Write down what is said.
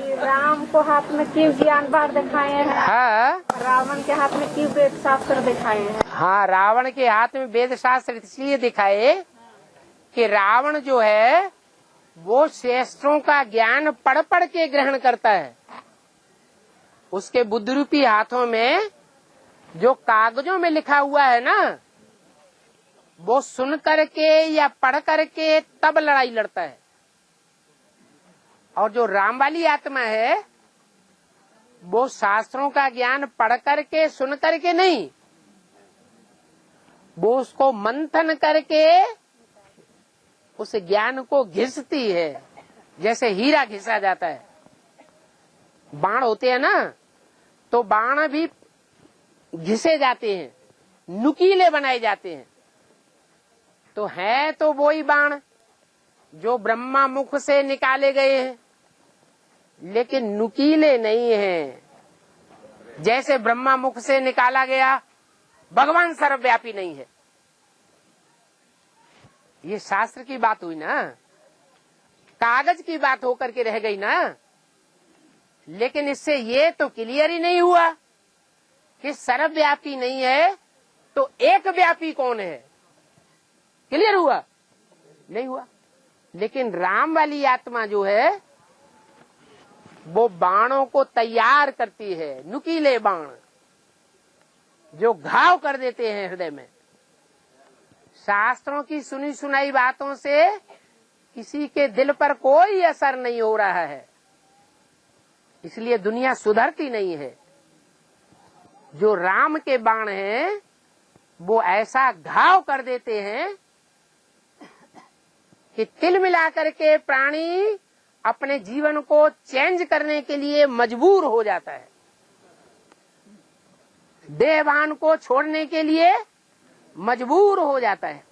राम को हाथ में क्यों ज्ञान बाढ़ दिखाए हैं? हाँ, रावण के हाथ में क्यों वेद शास्त्र दिखाए हैं? हाँ, रावण के हाथ में वेद शास्त्र इसलिए दिखाए कि रावण जो है वो शास्त्रों का ज्ञान पढ़ पढ़ के ग्रहण करता है। उसके बुद्ध रूपी हाथों में जो कागजों में लिखा हुआ है ना, वो सुन करके या पढ़ करके तब लड़ाई लड़ता है। और जो राम वाली आत्मा है वो शास्त्रों का ज्ञान पढ़ करके सुन करके नहीं, वो उसको मंथन करके उस ज्ञान को घिसती है, जैसे हीरा घिसा जाता है। बाण होते हैं ना, तो बाण भी घिसे जाते हैं, नुकीले बनाए जाते हैं। तो है तो वही बाण जो ब्रह्मा मुख से निकाले गए हैं, लेकिन नुकीले नहीं हैं। जैसे ब्रह्मा मुख से निकाला गया, भगवान सर्वव्यापी नहीं है। ये शास्त्र की बात हुई ना, कागज की बात होकर के रह गई ना। लेकिन इससे ये तो क्लियर ही नहीं हुआ कि सर्वव्यापी नहीं है तो एक व्यापी कौन है। क्लियर हुआ? नहीं हुआ। लेकिन राम वाली आत्मा जो है वो बाणों को तैयार करती है, नुकीले बाण जो घाव कर देते हैं हृदय में। शास्त्रों की सुनी सुनाई बातों से किसी के दिल पर कोई असर नहीं हो रहा है, इसलिए दुनिया सुधरती नहीं है। जो राम के बाण हैं वो ऐसा घाव कर देते हैं कि तिल मिलाकर के प्राणी अपने जीवन को चेंज करने के लिए मजबूर हो जाता है, देहभान को छोड़ने के लिए मजबूर हो जाता है।